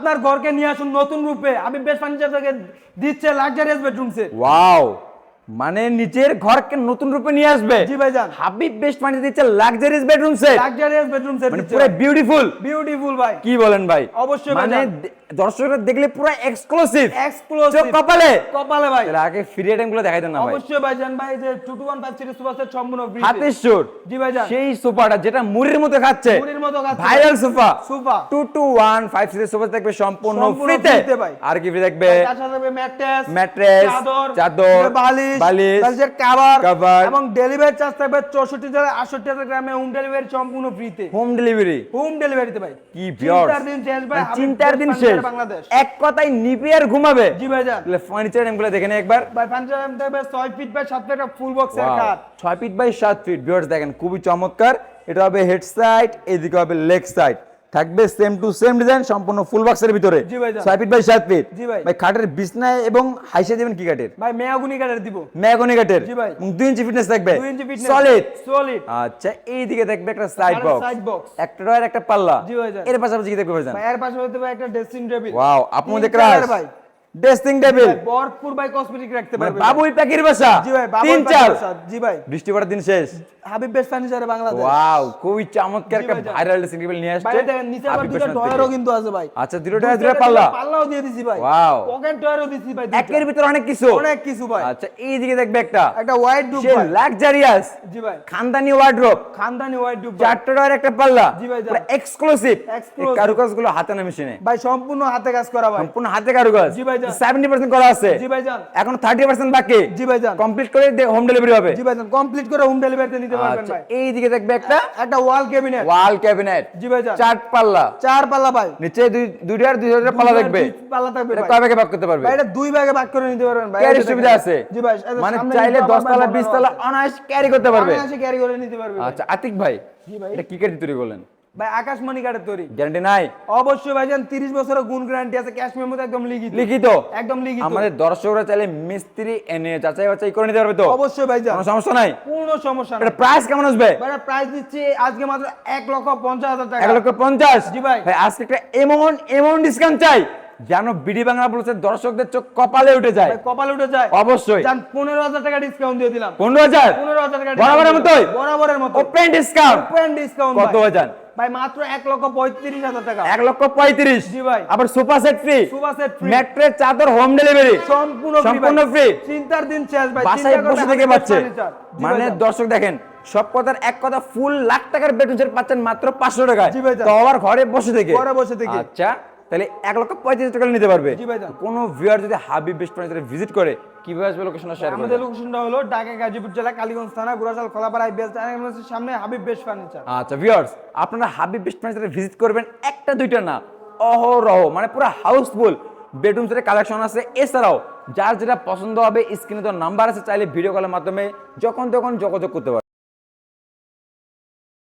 আপনার ঘরকে নিয়ে আসুন নতুন রূপে। হাবিব বেস্ট ফার্নিচার থেকে দিচ্ছে লাক্সারিয়াস বেডরুম সেট। ওয়াও, মানে নিজের ঘরকে নতুন রূপে নিয়ে আসবে। জি ভাইজান। হাবিব বেস্ট ফার্নিচার দিচ্ছে luxurious bedroom set. Luxurious bedroom set মানে দিচ্ছে পুরো বিউটিফুল। বিউটিফুল ভাই। কি বলেন ভাই? অবশ্যই মানে ভাইজান। দর্শকরা দেখলে পুরো এক্সক্লুসিভ। এক্সক্লুসিভ চোখ কপালে। কপালে ভাই। তাহলে আগে ফ্রি আইটেম গুলো দেখাই দেন না ভাই। অবশ্যই ভাইজান ভাই, যে 2215 সিরিজ সোফা সেট সম্পূর্ণ ফ্রি। হাতের সুর। জি ভাইজান। সেই সোফাটা যেটা মুড়ির মতো খাচ্ছে, মুড়ির মতো খাচ্ছে viral sofa. Sofa 2215 series sofa থাকবে সম্পূর্ণ ফ্রিতে ভাই। আর কি ফ্রি থাকবে? তার সাথে থাকবে ম্যাট্রেস, চাদর, বালিশ, বালিশ, তার কভার কভার এবং ডেলিভারি চার্জ থাকবে 64,000 গ্রামে হোম ডেলিভারি সম্পূর্ণ ফ্রিতে। Home delivery. হোম ডেলিভারিতে ভাই। কি ভিউয়ার্স, চিন্তার দিন শেষ ভাই। চিন্তার দিন শেষ। বাংলাদেশ। এক কথায় নিবি আর ঘুমাবে। জি ভাইজান। তাহলে ফার্নিচার আইটেমগুলো দেখে নেই একবার। ভাই ফার্নিচার আইটেম থাকবে 6 ফিট বাই 7 ফিট ফুল বক্সের Wow, কাঠ। 6 ফিট বাই 7 ফিট। ভিউয়ার্স দেখেন খুবই চমৎকার। এটা হবে হেড সাইড, এদিকে হবে লেগ সাইড। থাকবে সেম টু সেম ডিজাইন সম্পূর্ণ ফুল বক্সের ভিতরে। জি ভাইজান। 6 ফিট বাই 7 ফিট। জি ভাই। ভাই খাটের বিছনায় এবং হাইসে দিবেন কি কাঠের? ভাই মেয়াগুনি কাঠের দিব। ম্যাগনি কাঠের। জি ভাই। 2 ইঞ্চি ফিটনেস থাকবে। 2 ইঞ্চি ফিটনেস সলিড। সলিড। আচ্ছা, এইদিকে দেখবে একটা সাইড বক্স। Side box. একটা ডয়ার একটা পাল্লা। জি ভাইজান। এর পাশাপাশি কি দেখবে ভাইজান? ভাই এর পাশে হতে ভাই একটা ড্রেসিং টেবিল। ওয়াও, আপনি তিন দেখে চালের ভাই। Dressing table. ভরপুর ভাই কসমেটিক রাখতে মানে পারবে। বাবুই পাখির বাসা। জি ভাই, বাবুল 3 চাল। জি ভাই। বৃষ্টি পড়ার দিন শেষ। হাবিব বেস্ট ফার্নিচারে বাংলাদেশ। ওয়াও, খুবই চমৎকার জি একটা ভাইজান। ভাইরাল ড্রেসিং টেবিল নিয়ে আসছে। ভাই দেখেন নিচে আবার হাবিব দুটো বেস্ট ডয়ারও থেকে। কিন্তু আছে ভাই। আচ্ছা, দুটো পাল্লা। পাল্লাও দিয়ে দিছি ভাই। ওয়াও। পকেট ডয়ারও দিছি ভাই। একের ভিতর অনেক কিছু। অনেক কিছু ভাই। আচ্ছা, এইদিকে দেখবে একটা ওয়াইড ডুব সেই ভাই। লাক্সারিয়াস জি ভাই। খানদানি ওয়ার্ডরোব। খানদানি ওয়াইড ডুব ভাই। 4টা ডয়ার একটা পাল্লা। জি ভাইজান। পুরো এক্সক্লুসিভ। Exclusive। কারুকাজগুলো হাতে না মেশিনে। ভাই সম্পূর্ণ হাতে কাজ করা ভাই। সম্পূর্ণ হাতে কারুকাজ। জি ভাইজান। 70% করা আছে। জি ভাইজান। এখন 30% বাকি। জি ভাইজান। কমপ্লিট করে হোম ডেলিভারি হবে। জি ভাইজান, কমপ্লিট করে হোম ডেলিভারিতে নিতে পারবেন আচ্ছা, ভাই। এইদিকে দেখবে একটা ওয়াল ক্যাবিনেট। ওয়াল ক্যাবিনেট। জি ভাইজান। 4 পাল্লা। 4 পাল্লা ভাই। নিচে দুইটা পাল্লা থাকবে। পাল্লা থাকবে এটা ভাই। কয় ভাগে ভাগ করতে পারবে? ভাই এটা 2 ভাগে ভাগ করে নিতে পারবেন ভাই। ক্যারি সুবিধা আছে। জি ভাই। মানে চাইলে 10 তলা 20 তলা অনায়াস ক্যারি করতে পারবে। অনায়াসে ক্যারি করে নিতে পারবে ভাই। আচ্ছা, আতিক ভাই, জি ভাই। এটা কি কাঠি তৈরি করলেন? ভাই আকাশমণি কাঠের তৈরি। গ্যারান্টি নাই? অবশ্যই ভাইজান, 30 বছরের গুণ গ্যারান্টি আছে। ক্যাশ মেমোতে একদম লিখিত। লিখিত? একদম লিখিত। আমাদের দর্শকরা চাইলে মিস্ত্রি এনে যাচাই বাছাই করে নিতে পারবে তো? অবশ্যই ভাইজান। কোনো সমস্যা নাই? কোনো সমস্যা নাই। এটা প্রাইস কেমন আসবে? ভাই প্রাইস দিচ্ছি আজকে মাত্র 1,50,000 টাকা। 1,50,000? জি ভাই। ভাই আজকে একটা এমন ডিসকাউন্ট চাই যেন বিডি বাংলা বলছে দর্শকদের চোখ কপালে উঠে যায়। ভাই কপালে উঠে যায়। অবশ্যই। জান 15,000 টাকা ডিসকাউন্ট দিয়ে দিলাম। 15,000? 15,000 টাকা বরাবরের মতোই? বরাবরের মতো। Open discount. ওপেন ডিসকাউন্ট কত ভাইজান? ভাই মাত্র 1,35,000 টাকা। 1,35,000? জি ভাই। আবার sofa set free, sofa set free, mattress, চাদর, হোম ডেলিভারি সম্পূর্ণ ফ্রি। চিন্তার দিন শেষ ভাই। বাসায় চিন্তা বসে করবেন থেকে হাবিব পাচ্ছে। Best furniture. জি মানে ভাইজান। দর্শক দেখেন, সব কথার এক কথা, ফুল লাখ টাকার বেডরুম সেট পাচ্ছেন মাত্র 500 টাকায়। জি ভাইজান। তো আবার ঘরে বসে থেকে। ঘরে বসে থেকে। আচ্ছা, তাহলে 1,35,000 টাকা নিতে পারবে। জি ভাইজান। কোন ভিউয়ার যদি হাবিব বেস্ট ফার্নিচারে ভিজিট করে, কিভাবে আসবে লোকেশনটা শেয়ার আমাদের করবেন? লোকেশনটা হলো ঢাকা গাজীপুর জেলা কালীগঞ্জ থানা গুরাশাল খোলাপাড়া IBS টার্মিনালের সামনে হাবিব বেস্ট ফার্নিচার। আচ্ছা ভিউয়ার্স, আপনারা হাবিব বেস্ট ফার্নিচারে ভিজিট করবেন, একটা দুইটা না, অহরহ, মানে পুরো হাউসফুল বেডরুম সেটের কালেকশন আছে। এছাড়াও যার যেটা পছন্দ হবে স্ক্রিনে তো নাম্বার আছে, চাইলে ভিডিও কলের মাধ্যমে যখন তখন যোগাযোগ করতে পারবেন।